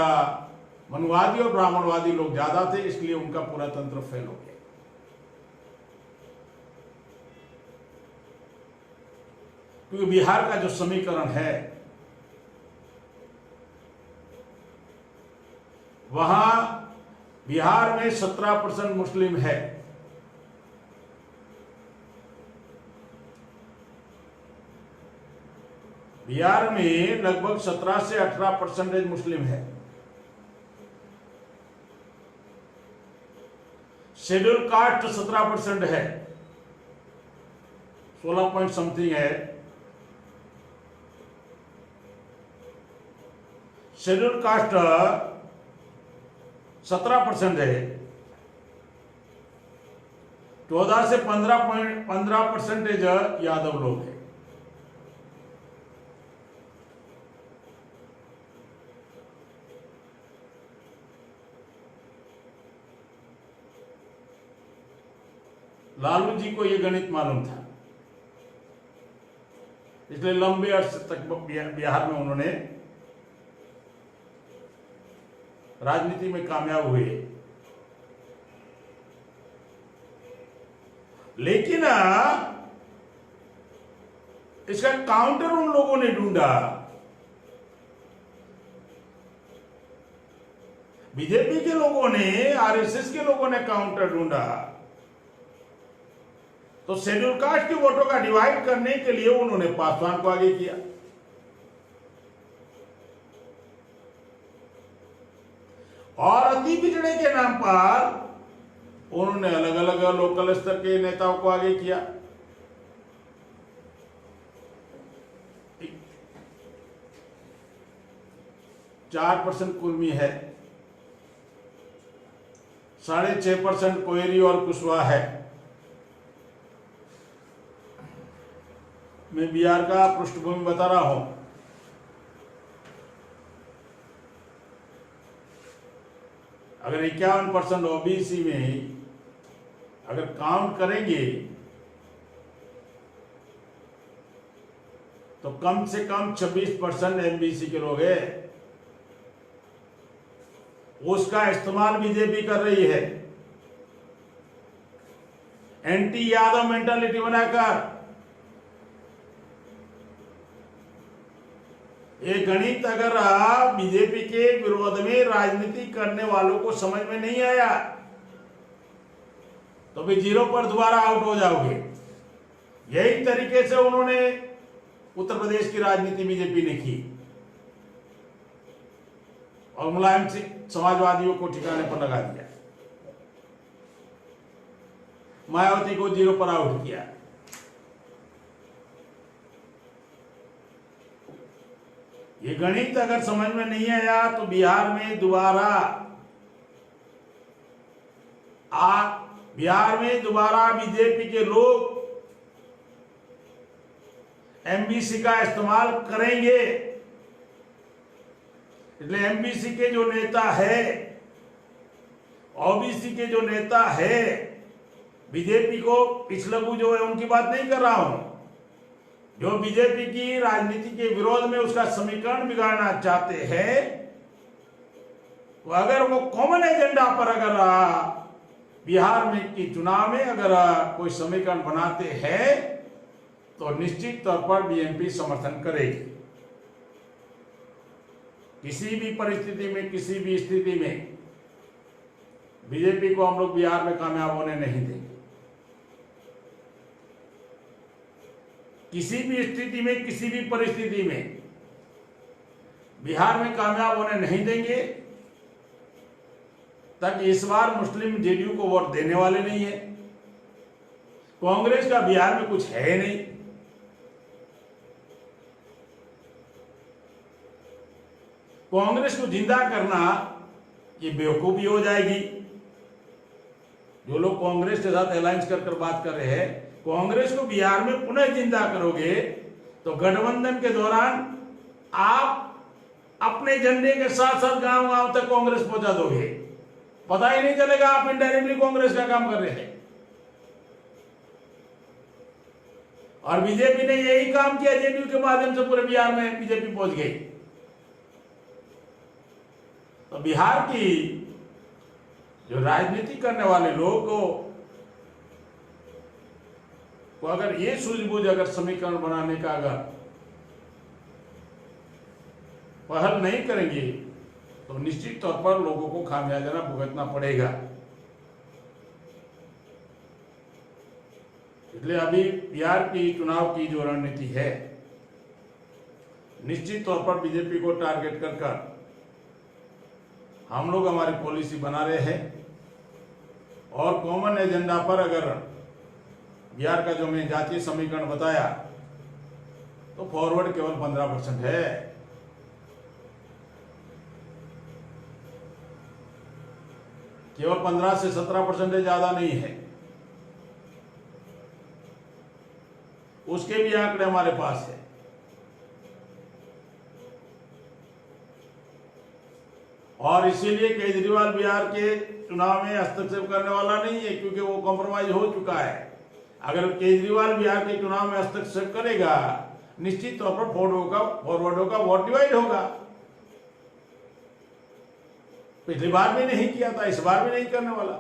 मनुवादी और ब्राह्मणवादी लोग ज्यादा थे, इसलिए उनका पूरा तंत्र फेल हो गया। क्योंकि बिहार का जो समीकरण है वहां बिहार में 17% मुस्लिम है। बिहार में लगभग 17 से 18% मुस्लिम है। शेड्यूल कास्ट 17% है, 16 पॉइंट समथिंग है। शेड्यूल कास्ट 17% है। 14 से 15% यादव लोग हैं। लालू जी को यह गणित मालूम था, इसलिए लंबे अर्से तक बिहार में उन्होंने राजनीति में कामयाब हुए। लेकिन इसका काउंटर उन लोगों ने ढूंढा। बीजेपी के लोगों ने, आरएसएस के लोगों ने काउंटर ढूंढा। तो शेड्यूल कास्ट के वोटों का डिवाइड करने के लिए उन्होंने पासवान को आगे किया। और अति पिछड़े के नाम पर उन्होंने अलग अलग लोकल स्तर के नेताओं को आगे किया। चार % कुर्मी है, 6.5% कोयरी और कुशवाहा है। मैं बिहार का पृष्ठभूमि बता रहा हूं। अगर 51% ओबीसी में अगर काउंट करेंगे तो कम से कम 26% एमबीसी के लोग हैं। उसका इस्तेमाल बीजेपी कर रही है एंटी यादव मेंटालिटी बनाकर। ये गणित अगर बीजेपी के विरोध में राजनीति करने वालों को समझ में नहीं आया तो भी 0 पर दोबारा आउट हो जाओगे। यही तरीके से उन्होंने उत्तर प्रदेश की राजनीति बीजेपी ने की और मुलायम सिंह समाजवादियों को ठिकाने पर लगा दिया, मायावती को 0 पर आउट किया। ये गणित अगर समझ में नहीं आया तो बिहार में दोबारा बीजेपी के लोग एमबीसी का इस्तेमाल करेंगे। इसलिए एमबीसी के जो नेता है, ओबीसी के जो नेता है, बीजेपी को पिछलगू जो है उनकी बात नहीं कर रहा हूं, जो बीजेपी की राजनीति के विरोध में उसका समीकरण बिगाड़ना चाहते हैं, तो अगर वो कॉमन एजेंडा पर अगर बिहार में की चुनाव में अगर कोई समीकरण बनाते हैं तो निश्चित तौर पर बीएनपी समर्थन करेगी। किसी भी परिस्थिति में, किसी भी स्थिति में बीजेपी को हम लोग बिहार में कामयाब होने नहीं देंगे। किसी भी स्थिति में, किसी भी परिस्थिति में बिहार में कामयाब होने नहीं देंगे। तक इस बार मुस्लिम जेडीयू को वोट देने वाले नहीं है। कांग्रेस का बिहार में कुछ है नहीं। कांग्रेस को जिंदा करना ये बेवकूफी हो जाएगी। जो लोग कांग्रेस के साथ अलायंस कर बात कर रहे हैं, कांग्रेस को बिहार में पुनः जिंदा करोगे तो गठबंधन के दौरान आप अपने झंडे के साथ साथ गांव गांव तक कांग्रेस पहुंचा दोगे, पता ही नहीं चलेगा आप इनडायरेक्टली कांग्रेस का काम कर रहे हैं। और बीजेपी ने यही काम किया, जेडीयू के माध्यम से पूरे बिहार में बीजेपी पहुंच गई। तो बिहार की जो राजनीति करने वाले लोग को अगर ये सूझबूझ अगर समीकरण बनाने का अगर पहल नहीं करेंगे तो निश्चित तौर पर लोगों को खामियाजा भुगतना पड़ेगा। इसलिए अभी बिहार की चुनाव की जो रणनीति है, निश्चित तौर पर बीजेपी को टारगेट कर हम लोग हमारी पॉलिसी बना रहे हैं। और कॉमन एजेंडा पर अगर बिहार का जो मैं जातीय समीकरण बताया तो फॉरवर्ड केवल 15% है। केवल 15 से 17% ज्यादा नहीं है। उसके भी आंकड़े हमारे पास है। और इसीलिए केजरीवाल बिहार के चुनाव में हस्तक्षेप करने वाला नहीं है, क्योंकि वो कॉम्प्रोमाइज हो चुका है। अगर केजरीवाल बिहार के चुनाव में हस्तक्षेप करेगा, निश्चित तौर पर फॉरवर्डों का वोट डिवाइड होगा। पिछली बार भी नहीं किया था, इस बार भी नहीं करने वाला।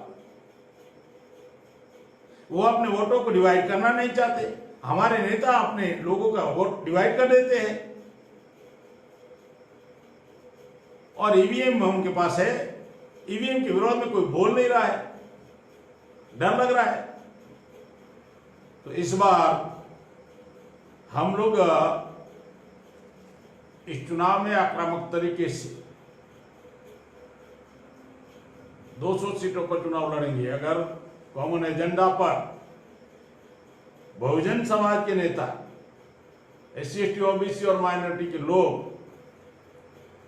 वो अपने वोटों को डिवाइड करना नहीं चाहते। हमारे नेता अपने लोगों का वोट डिवाइड कर देते हैं। और ईवीएम उनके पास है, ईवीएम के विरोध में कोई बोल नहीं रहा है, डर लग रहा है। तो इस बार हम लोग इस चुनाव में आक्रामक तरीके से 200 सीटों पर चुनाव लड़ेंगे। अगर कॉमन एजेंडा पर बहुजन समाज के नेता, SC ST OBC और माइनॉरिटी के लोग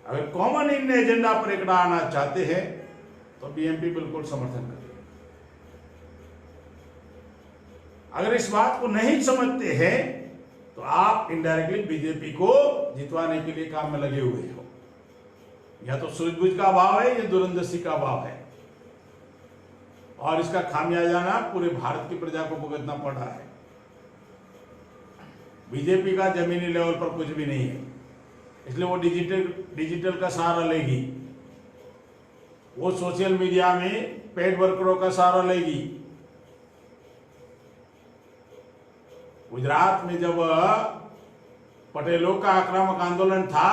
अगर कॉमन इन एजेंडा पर इकट्ठा आना चाहते हैं तो बीएमपी बिल्कुल समर्थन करेगा। अगर इस बात को नहीं समझते हैं तो आप इनडायरेक्टली बीजेपी को जितवाने के लिए काम में लगे हुए हो। या तो सूझबूझ का अभाव है या दूरंदेशी का अभाव है। और इसका खामियाजा पूरे भारत की प्रजा को भुगतना पड़ रहा है। बीजेपी का जमीनी लेवल पर कुछ भी नहीं है, इसलिए वो डिजिटल का सहारा लेगी। वो सोशल मीडिया में पेड वर्करों का सहारा लेगी। गुजरात में जब पटेलों का आक्रामक आंदोलन था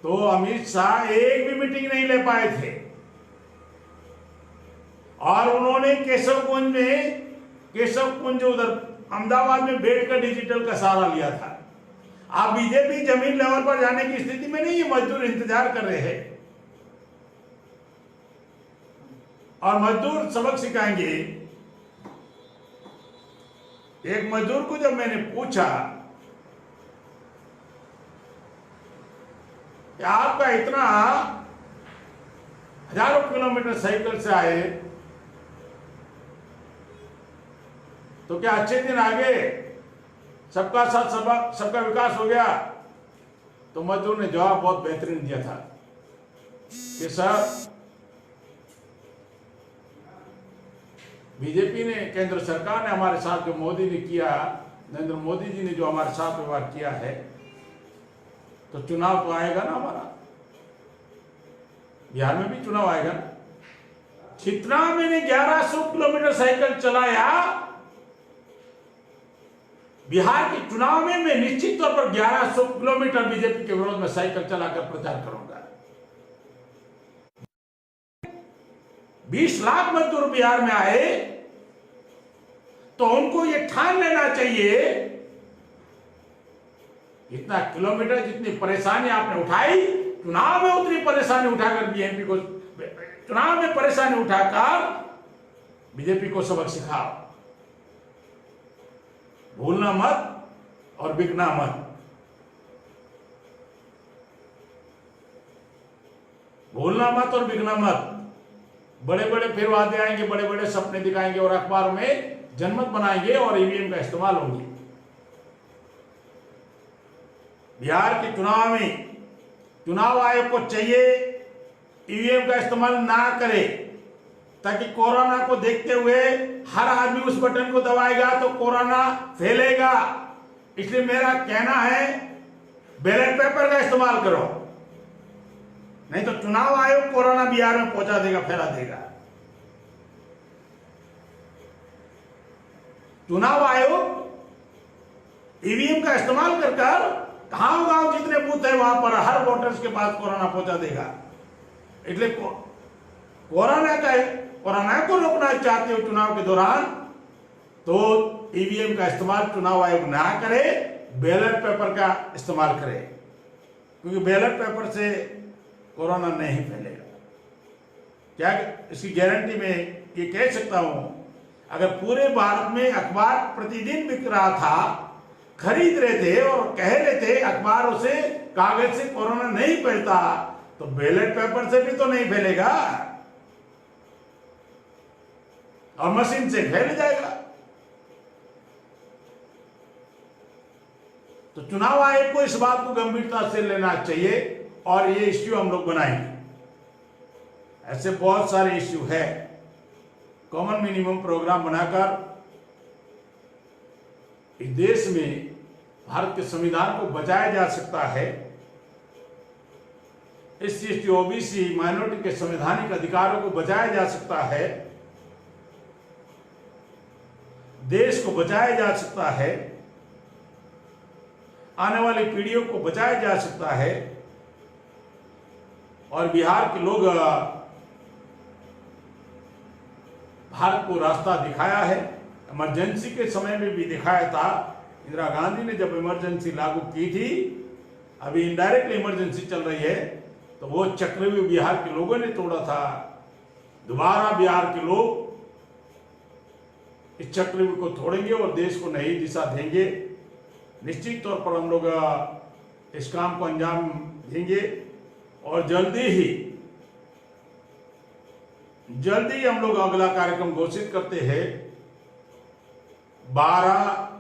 तो अमित शाह एक भी मीटिंग नहीं ले पाए थे और उन्होंने केशव कुंज उधर अहमदाबाद में बैठकर डिजिटल का सहारा लिया था। आप बीजेपी जमीन लेवल पर जाने की स्थिति में नहीं है। मजदूर इंतजार कर रहे हैं और मजदूर सबक सिखाएंगे। एक मजदूर को जब मैंने पूछा कि आपका इतना हजारों किलोमीटर साइकिल से आए तो क्या अच्छे दिन आ गए, सबका साथ सबका विकास हो गया? तो मजदूर ने जवाब बहुत बेहतरीन दिया था कि सर, बीजेपी ने, केंद्र सरकार ने हमारे साथ जो मोदी ने किया, नरेंद्र मोदी जी ने जो हमारे साथ व्यवहार किया है, तो चुनाव तो आएगा ना हमारा, बिहार में भी चुनाव आएगा ना। जितना मैंने 1100 किलोमीटर साइकिल चलाया बिहार के चुनाव में, मैं निश्चित तौर पर 1100 किलोमीटर बीजेपी के विरोध में साइकिल चलाकर प्रचार करूंगा। 20 लाख मजदूर बिहार में आए तो उनको यह ठान लेना चाहिए इतना किलोमीटर जितनी परेशानी आपने उठाई, चुनाव में उतनी परेशानी उठाकर बीएमपी को, चुनाव में परेशानी उठाकर बीजेपी को सबक सिखाओ। भूलना मत और बिकना मत। भूलना मत और बिकना मत। बड़े बड़े फिर वादे आएंगे, बड़े बड़े सपने दिखाएंगे और अखबार में जनमत बनाएंगे और ईवीएम का इस्तेमाल होंगे। बिहार के चुनाव में चुनाव आयोग को चाहिए ईवीएम का इस्तेमाल ना करे, ताकि कोरोना को देखते हुए हर आदमी उस बटन को दबाएगा तो कोरोना फैलेगा। इसलिए मेरा कहना है बैलेट पेपर का इस्तेमाल करो, नहीं तो चुनाव आयोग कोरोना बिहार में पहुंचा देगा, फैला देगा। चुनाव आयोग ईवीएम का इस्तेमाल कर गांव जितने बूथ है वहां पर हर वोटर्स के पास कोरोना पहुंचा देगा। इसलिए कोरोना को रोकना चाहते हो चुनाव के दौरान, तो ईवीएम का इस्तेमाल चुनाव आयोग ना करे, बैलेट पेपर का इस्तेमाल करे, क्योंकि बैलेट पेपर से कोरोना नहीं फैलेगा। क्या इसकी गारंटी में ये कह सकता हूं, अगर पूरे भारत में अखबार प्रतिदिन बिक रहा था, खरीद रहे थे और कह रहे थे अखबारों से, कागज से कोरोना नहीं फैलता, तो बैलेट पेपर से भी तो नहीं फैलेगा और मशीन से फैल जाएगा। तो चुनाव आयोग को इस बात को गंभीरता से लेना चाहिए और ये इश्यू हम लोग बनाएंगे। ऐसे बहुत सारे इश्यू है। कॉमन मिनिमम प्रोग्राम बनाकर इस देश में भारत के संविधान को बचाया जा सकता है। SC, ST, OBC माइनॉरिटी के संवैधानिक अधिकारों को बचाया जा सकता है, देश को बचाया जा सकता है, आने वाली पीढ़ियों को बचाया जा सकता है। और बिहार के लोग भारत को रास्ता दिखाया है, इमरजेंसी के समय में भी दिखाया था। इंदिरा गांधी ने जब इमरजेंसी लागू की थी, अभी इनडायरेक्टली इमरजेंसी चल रही है, तो वो चक्रव्यूह बिहार के लोगों ने तोड़ा था। दोबारा बिहार के लोग इस चक्रव्यूह को तोड़ेंगे और देश को नई दिशा देंगे। निश्चित तौर पर हम लोग इस काम को अंजाम देंगे और जल्दी ही हम लोग अगला कार्यक्रम घोषित करते हैं। 12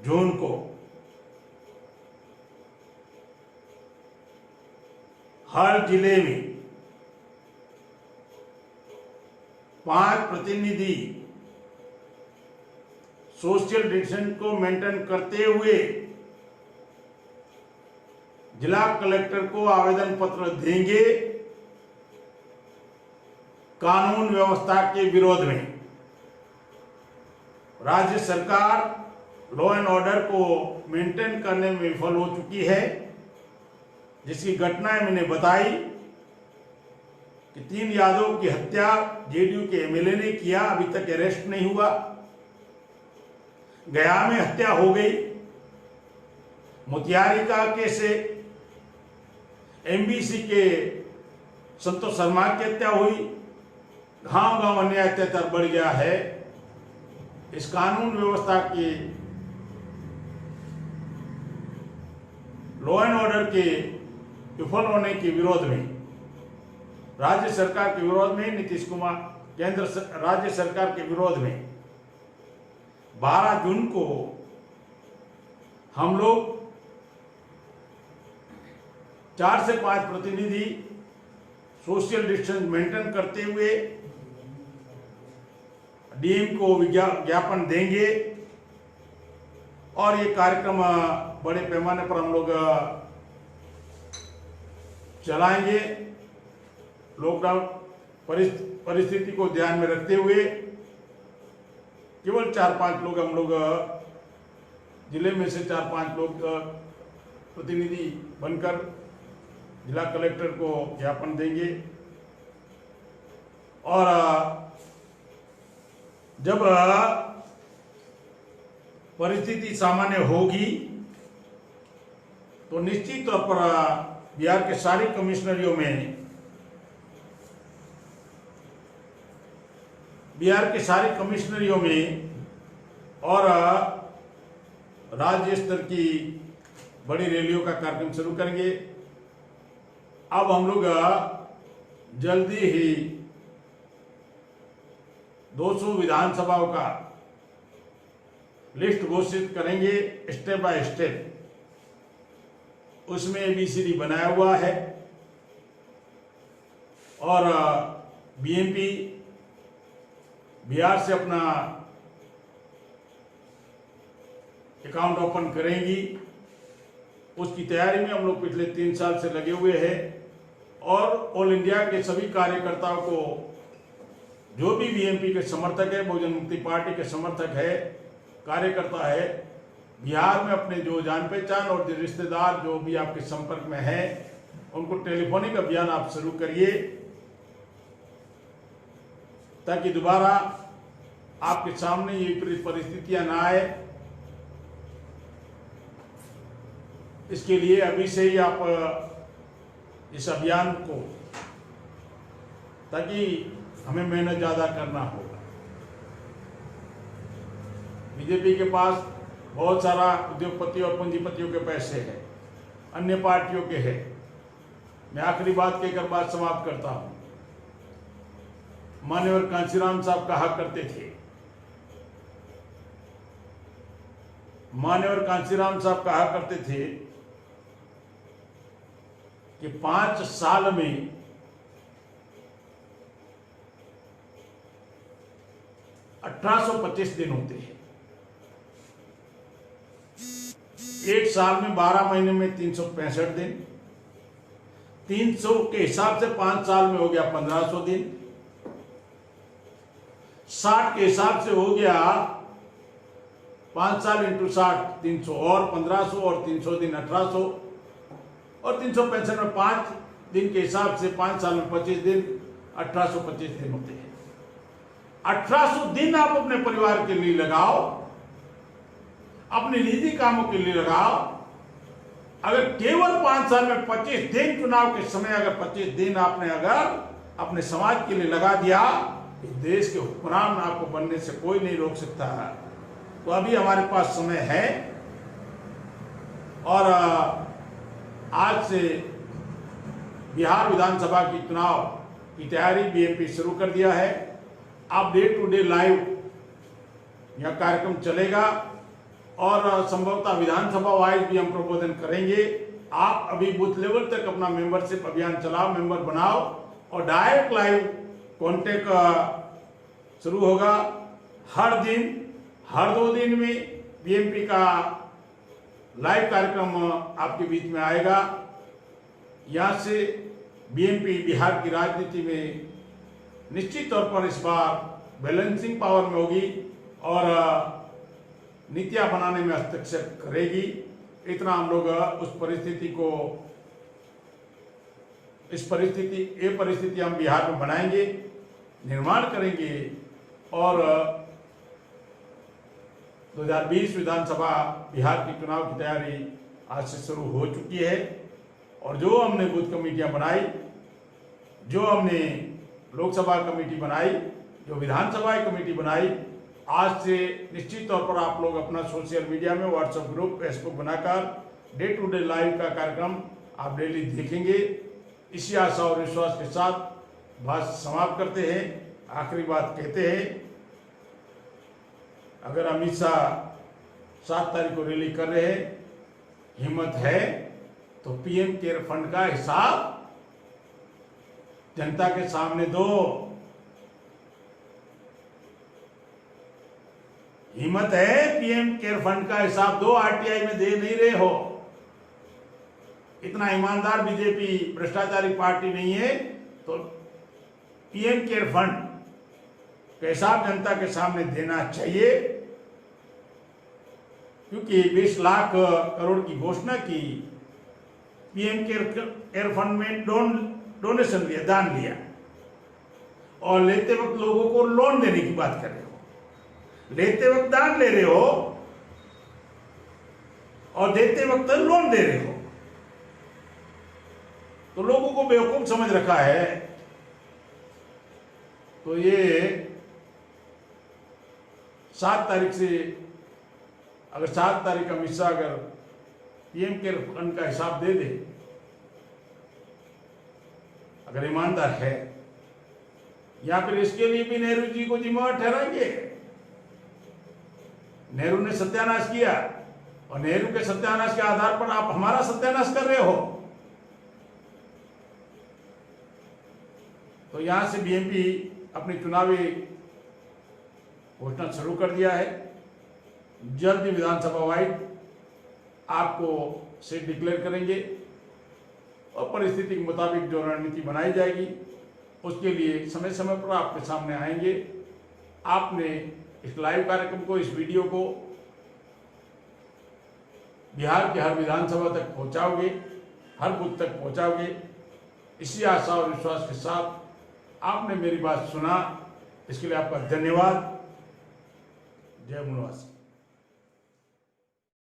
जून को हर जिले में 5 प्रतिनिधि सोशल डिस्टेंस को मेंटेन करते हुए जिला कलेक्टर को आवेदन पत्र देंगे कानून व्यवस्था के विरोध में। राज्य सरकार लॉ एंड ऑर्डर को मेंटेन करने में विफल हो चुकी है, जिसकी घटनाएं मैंने बताई कि 3 यादव की हत्या जेडीयू के एमएलए ने किया, अभी तक अरेस्ट नहीं हुआ। गया में हत्या हो गई, मोतिहारी का केस है, एमबीसी के संतोष शर्मा की हत्या हुई, गांव अन्याय अत्याचार बढ़ गया है। इस कानून व्यवस्था की लॉ एंड ऑर्डर के विफल होने के विरोध में, राज्य सरकार के विरोध में, नीतीश कुमार राज्य सरकार के विरोध में 12 जून को हम लोग 4 से 5 प्रतिनिधि सोशल डिस्टेंस मेंटेन करते हुए डीएम को ज्ञापन देंगे और ये कार्यक्रम बड़े पैमाने पर हम लोग चलाएंगे। लॉकडाउन परिस्थिति को ध्यान में रखते हुए केवल 4-5 लोग हम लोग जिले में से 4-5 लोग प्रतिनिधि बनकर जिला कलेक्टर को ज्ञापन देंगे और जब परिस्थिति सामान्य होगी तो निश्चित तौर पर बिहार के सारी कमिश्नरियों में, और राज्य स्तर की बड़ी रैलियों का कार्यक्रम शुरू करेंगे। अब हम लोग जल्दी ही 200 विधानसभाओं का लिस्ट घोषित करेंगे, स्टेप बाय स्टेप। उसमें ABCD बनाया हुआ है और BMP बिहार से अपना अकाउंट ओपन करेंगी। उसकी तैयारी में हम लोग पिछले 3 साल से लगे हुए हैं और ऑल इंडिया के सभी कार्यकर्ताओं को, जो भी BMP के समर्थक है, बहुजन मुक्ति पार्टी के समर्थक है, कार्यकर्ता है, बिहार में अपने जो जान पहचान और रिश्तेदार जो भी आपके संपर्क में है, उनको टेलीफोनिक अभियान आप शुरू करिए, ताकि दोबारा आपके सामने ये विपरीत परिस्थितियां ना आए। इसके लिए अभी से ही आप इस अभियान को, ताकि हमें मेहनत ज्यादा करना होगा। बीजेपी के पास बहुत सारा उद्योगपतियों और पूंजीपतियों के पैसे हैं, अन्य पार्टियों के हैं। मैं आखिरी बात कहकर बात समाप्त करता हूं। मान्यवर कांशीराम साहब कहा करते थे, कि 5 साल में 1825 दिन होते हैं। 1 साल में 12 महीने में 365 दिन, 300 के हिसाब से 5 साल में हो गया 1500 दिन, 60 के हिसाब से हो गया 5 साल इंटू 60 300 और 1500 और 300 दिन 1800 और 365 में 5 दिन के हिसाब से 5 साल में 25 दिन 1825 दिन होते हैं। 1800 दिन आप अपने परिवार के लिए लगाओ, अपने निजी कामों के लिए लगाओ। अगर केवल 5 साल में 25 दिन, चुनाव के समय अगर 25 दिन आपने अगर अपने समाज के लिए लगा दिया, इस देश के हुक्मरान आपको बनने से कोई नहीं रोक सकता है। तो अभी हमारे पास समय है और आज से बिहार विधानसभा की चुनाव की तैयारी BMP शुरू कर दिया है। अब डे टू डे लाइव यह कार्यक्रम चलेगा और संभवतः विधानसभा वाइज भी हम प्रबोधन करेंगे। आप अभी बूथ लेवल तक अपना मेंबरशिप अभियान चलाओ, मेंबर बनाओ और डायरेक्ट लाइव कांटेक्ट शुरू होगा। हर दिन, हर 2 दिन में BMP का लाइव कार्यक्रम आपके बीच में आएगा। यहाँ से BMP बिहार की राजनीति में निश्चित तौर पर इस बार बैलेंसिंग पावर में होगी और नीतियां बनाने में हस्तक्षेप करेगी। इतना हम लोग उस परिस्थिति को, ये परिस्थिति हम बिहार में बनाएंगे, निर्माण करेंगे और 2020 विधानसभा बिहार की चुनाव की तैयारी आज से शुरू हो चुकी है। और जो हमने बूथ कमेटियां बनाई, जो हमने लोकसभा कमेटी बनाई, जो विधानसभा कमेटी बनाई, आज से निश्चित तौर पर आप लोग अपना सोशल मीडिया में व्हाट्सएप ग्रुप, फेसबुक बनाकर डे टू डे लाइव का कार्यक्रम आप डेली देखेंगे। इसी आशा और विश्वास के साथ बात समाप्त करते हैं। आखिरी बात कहते हैं, अगर अमित शाह 7 तारीख को रैली कर रहे हैं, हिम्मत है तो PM केयर फंड का हिसाब जनता के सामने दो। हिम्मत है, PM केयर फंड का हिसाब दो, RTI में दे नहीं रहे हो। इतना ईमानदार बीजेपी भ्रष्टाचारी पार्टी नहीं है तो PM केयर फंड का हिसाब जनता के सामने देना चाहिए, क्योंकि 20 लाख करोड़ की घोषणा की। PM केयर फंड में डोनेशन लिया, दान लिया और लेते वक्त लोगों को लोन देने की बात कर रहे हो। लेते वक्त दान ले रहे हो और देते वक्त लोन दे रहे हो। तो लोगों को बेवकूफ समझ रखा है। तो ये 7 तारीख से, अगर 7 तारीख अमित शाह अगर पीएम के फंड का हिसाब दे दे, अगर ईमानदार है, या फिर इसके लिए भी नेहरू जी को जिम्मेवार ठहराएंगे। नेहरू ने सत्यानाश किया और नेहरू के सत्यानाश के आधार पर आप हमारा सत्यानाश कर रहे हो। तो यहां से बीएमपी अपनी चुनावी घोषणा शुरू कर दिया है। जल्द ही विधानसभा वाइड आपको सीट डिक्लेयर करेंगे और परिस्थिति के मुताबिक जो रणनीति बनाई जाएगी उसके लिए समय समय पर आपके सामने आएंगे। आपने इस लाइव कार्यक्रम को, इस वीडियो को बिहार के हर विधानसभा तक पहुंचाओगे, हर बूथ तक पहुंचाओगे। इसी आशा और विश्वास के साथ आपने मेरी बात सुना, इसके लिए आपका धन्यवाद। जय वनवासी।